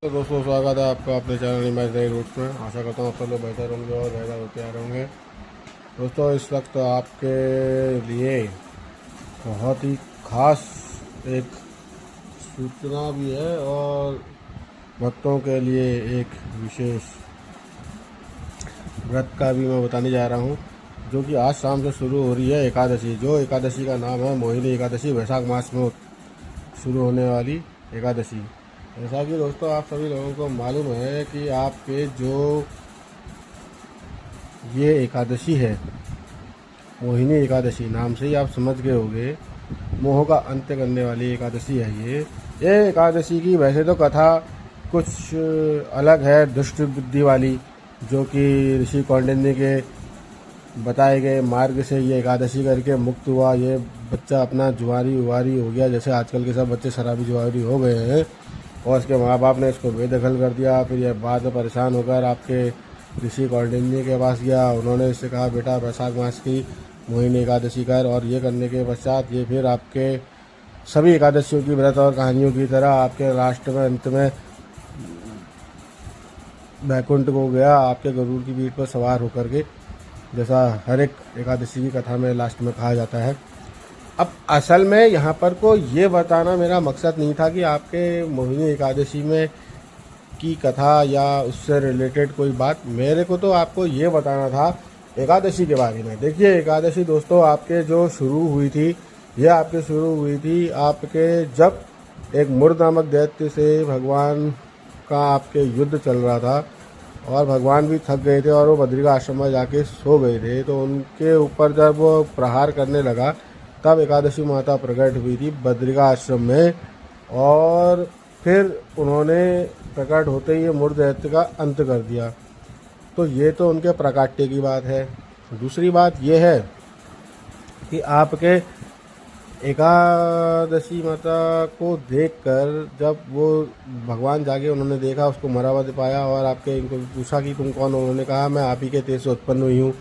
तो दोस्तों स्वागत है आपका अपने चैनल इमेज नई रूट्स में। आशा करता हूँ आप सब लोग बेहतर होंगे और बेहतर होते आ रहे होंगे। दोस्तों इस वक्त आपके लिए बहुत ही खास एक सूचना भी है और भक्तों के लिए एक विशेष व्रत का भी मैं बताने जा रहा हूँ, जो कि आज शाम से शुरू हो रही है एकादशी। जो एकादशी का नाम है मोहिनी एकादशी, वैशाख मास में शुरू होने वाली एकादशी। जैसा कि दोस्तों आप सभी लोगों को मालूम है कि आपके जो ये एकादशी है मोहिनी एकादशी, नाम से ही आप समझ गए होंगे, मोह का अंत्य करने वाली एकादशी है ये एकादशी की वैसे तो कथा कुछ अलग है, दुष्ट बुद्धि वाली, जो कि ऋषि कौंडिन्य के बताए गए मार्ग से ये एकादशी करके मुक्त हुआ। ये बच्चा अपना जुआरी उवारी हो गया, जैसे आजकल के सब बच्चे शराबी जुआरी हो गए हैं, और इसके माँ बाप ने इसको बेदखल कर दिया। फिर ये बाद में परेशान होकर आपके ऋषि कौंडिन्य के पास गया। उन्होंने इससे कहा बेटा वैशाख मास की मोहिनी एकादशी कर, और ये करने के पश्चात ये फिर आपके सभी एकादशियों की व्रत और कहानियों की तरह आपके लास्ट में अंत में बैकुंठ को गया, आपके गरुड़ की पीठ पर सवार होकर के, जैसा हर एक एकादशी की कथा में लास्ट में कहा जाता है। अब असल में यहाँ पर को ये बताना मेरा मकसद नहीं था कि आपके मोहिनी एकादशी में की कथा या उससे रिलेटेड कोई बात। मेरे को तो आपको ये बताना था एकादशी के बारे में। देखिए एकादशी दोस्तों आपके जो शुरू हुई थी, यह आपके शुरू हुई थी आपके जब एक मुर नामक दैत्य से भगवान का आपके युद्ध चल रहा था, और भगवान भी थक गए थे और वो बद्रिका आश्रम में जाके सो गए थे। तो उनके ऊपर जब वो प्रहार करने लगा तब एकादशी माता प्रकट हुई थी बद्रिका आश्रम में, और फिर उन्होंने प्रकट होते ही ये मूर्त दैत्य का अंत कर दिया। तो ये तो उनके प्राकट्य की बात है। दूसरी बात ये है कि आपके एकादशी माता को देखकर जब वो भगवान जागे, उन्होंने देखा, उसको मरा हुआ पाया, और आपके इनको पूछा कि तुम कौन हो। उन्होंने कहा मैं आप ही के तेज से उत्पन्न हुई हूँ,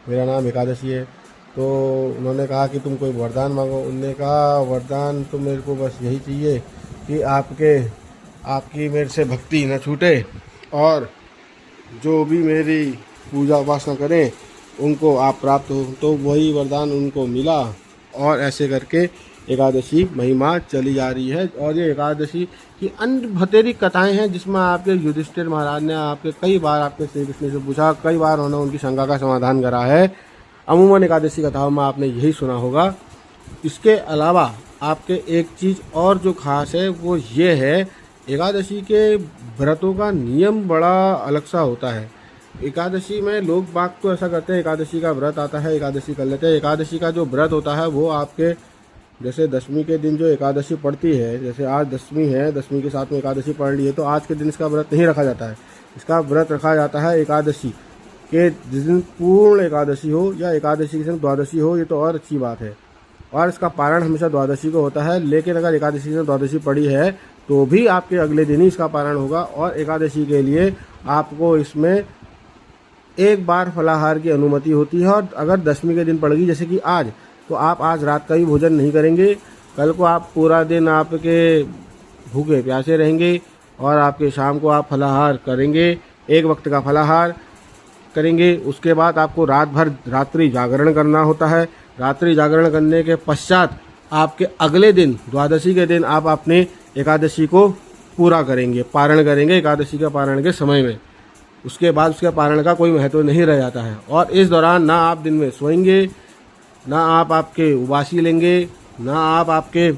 मेरा नाम एकादशी है। तो उन्होंने कहा कि तुम कोई वरदान मांगो। उन्होंने कहा वरदान तो मेरे को बस यही चाहिए कि आपकी मेरे से भक्ति न छूटे, और जो भी मेरी पूजा उपासना करें उनको आप प्राप्त हो। तो वही वरदान उनको मिला, और ऐसे करके एकादशी महिमा चली जा रही है। और ये एकादशी की अन्य बथेरी कथाएं हैं, जिसमें आपके युधिष्ठिर महाराज ने आपके कई बार आपके श्री कृष्ण से पूछा, कई बार उन्होंने उनकी शंका का समाधान करा है। अमूमन एकादशी कथाओं में आपने यही सुना होगा। इसके अलावा आपके एक चीज़ और जो खास है वो ये है, एकादशी के व्रतों का नियम बड़ा अलग सा होता है। एकादशी में लोग बाग तो ऐसा करते हैं, एकादशी का व्रत आता है एकादशी कर लेते हैं। एकादशी का जो व्रत होता है वो आपके जैसे दशमी के दिन जो एकादशी पड़ती है, जैसे आज दशमी है, दशमी के साथ में एकादशी पड़ रही है, तो आज के दिन इसका व्रत नहीं रखा जाता है। इसका व्रत रखा जाता है एकादशी के जिस दिन पूर्ण एकादशी हो या एकादशी के दिन द्वादशी हो, ये तो और अच्छी बात है। और इसका पारण हमेशा द्वादशी को होता है, लेकिन अगर एकादशी से द्वादशी पड़ी है तो भी आपके अगले दिन ही इसका पारण होगा। और एकादशी के लिए आपको इसमें एक बार फलाहार की अनुमति होती है। और अगर दशमी के दिन पड़ गई जैसे कि आज, तो आप आज रात का भी भोजन नहीं करेंगे। कल को आप पूरा दिन आपके भूखे प्यासे रहेंगे, और आपके शाम को आप फलाहार करेंगे, एक वक्त का फलाहार करेंगे। उसके बाद आपको रात भर रात्रि जागरण करना होता है। रात्रि जागरण करने के पश्चात आपके अगले दिन द्वादशी के दिन आप अपने एकादशी को पूरा करेंगे, पारण करेंगे एकादशी के पारण के समय में। उसके बाद उसके पारण का कोई महत्व नहीं रह जाता है। और इस दौरान ना आप दिन में सोएंगे, ना आप आपके उबासी लेंगे, ना आप आपके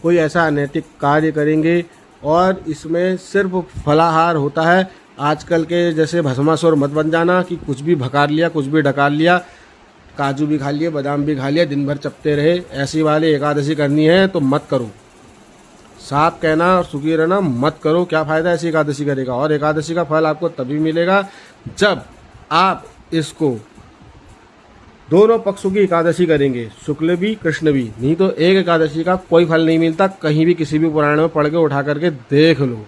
कोई ऐसा अनैतिक कार्य करेंगे। और इसमें सिर्फ फलाहार होता है। आजकल के जैसे भस्मासुर मत बन जाना कि कुछ भी भकार लिया, कुछ भी ढकार लिया, काजू भी खा लिए, बादाम भी खा लिया, दिन भर चपते रहे, ऐसी वाली एकादशी करनी है तो मत करो। साफ कहना और सुखी रहना मत करो। क्या फ़ायदा ऐसी एकादशी करेगा। और एकादशी का फल आपको तभी मिलेगा जब आप इसको दोनों पक्षों की एकादशी करेंगे, शुक्ल भी कृष्ण भी। नहीं तो एक एकादशी का कोई फल नहीं मिलता। कहीं भी किसी भी पुराण में पढ़ के उठा करके देख लो,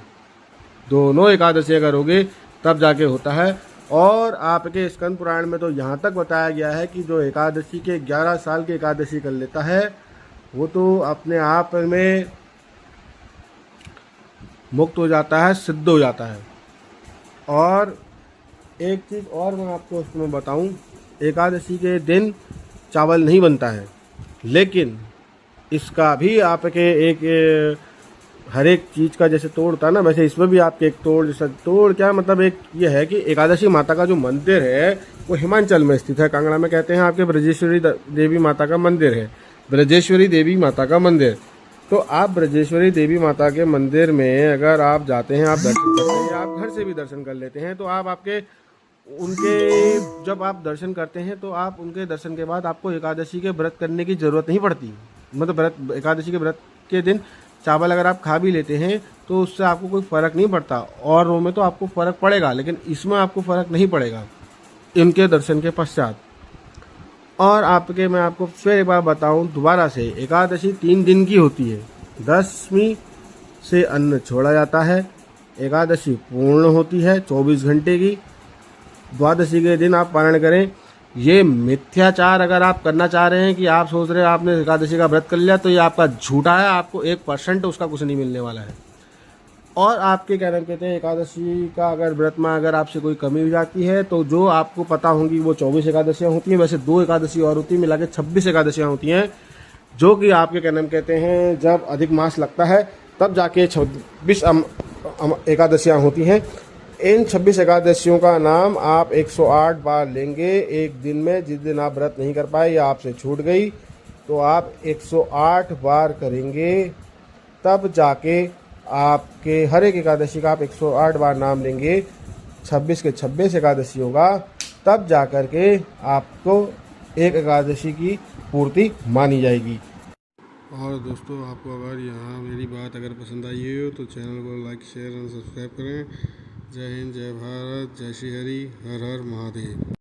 दोनों एकादशी करोगे तब जाके होता है। और आपके स्कंद पुराण में तो यहाँ तक बताया गया है कि जो एकादशी के 11 साल की एकादशी कर लेता है वो तो अपने आप में मुक्त हो जाता है, सिद्ध हो जाता है। और एक चीज़ और मैं आपको उसमें बताऊं, एकादशी के दिन चावल नहीं बनता है, लेकिन इसका भी आपके एक हर एक चीज़ का जैसे तोड़ होता है ना, वैसे इसमें भी आपके एक तोड़ जैसा, तोड़ क्या मतलब एक ये है कि एकादशी माता का जो मंदिर है वो हिमाचल में स्थित है, कांगड़ा में कहते हैं आपके ब्रजेश्वरी देवी माता का मंदिर है, ब्रजेश्वरी देवी माता का मंदिर। तो आप ब्रजेश्वरी देवी माता के मंदिर में अगर आप जाते हैं, आप दर्शन करते हैं, या आप घर से भी दर्शन कर लेते हैं, तो आप आपके उनके जब आप दर्शन करते हैं तो आप उनके दर्शन के बाद आपको एकादशी के व्रत करने की ज़रूरत नहीं पड़ती। मतलब व्रत एकादशी के व्रत के दिन चावल अगर आप खा भी लेते हैं तो उससे आपको कोई फ़र्क नहीं पड़ता, और रो में तो आपको फ़र्क पड़ेगा, लेकिन इसमें आपको फ़र्क नहीं पड़ेगा इनके दर्शन के पश्चात। और आपके मैं आपको फिर एक बार बताऊं दोबारा से, एकादशी 3 दिन की होती है। 10वीं से अन्न छोड़ा जाता है, एकादशी पूर्ण होती है 24 घंटे की। द्वादशी के दिन आप पारण करें। ये मिथ्याचार अगर आप करना चाह रहे हैं कि आप सोच रहे हैं आपने एकादशी का व्रत कर लिया, तो ये आपका झूठा है, आपको 1% उसका कुछ नहीं मिलने वाला है। और आपके क्या नाम कहते हैं, एकादशी का अगर व्रत में अगर आपसे कोई कमी हो जाती है तो जो आपको पता होंगी वो 24 एकादशियाँ होती हैं, वैसे 2 एकादशी और होती हैं, मिला के 26 एकादशियाँ होती हैं, जो कि आपके क्या नाम कहते हैं जब अधिक मास लगता है तब जाके 26 एकादशियाँ होती हैं। इन 26 एकादशियों का नाम आप 108 बार लेंगे एक दिन में। जिस दिन आप व्रत नहीं कर पाए या आपसे छूट गई तो आप 108 बार करेंगे, तब जाके आपके हर एक एकादशी का आप 108 बार नाम लेंगे 26 के 26 एकादशियों का, तब जा कर के आपको एक एकादशी की पूर्ति मानी जाएगी। और दोस्तों, आपको अगर यहाँ मेरी बात अगर पसंद आई हो तो चैनल को लाइक, शेयर और सब्सक्राइब करें। जय हिंद, जय भारत, जय श्री हरि, हर हर महादेव।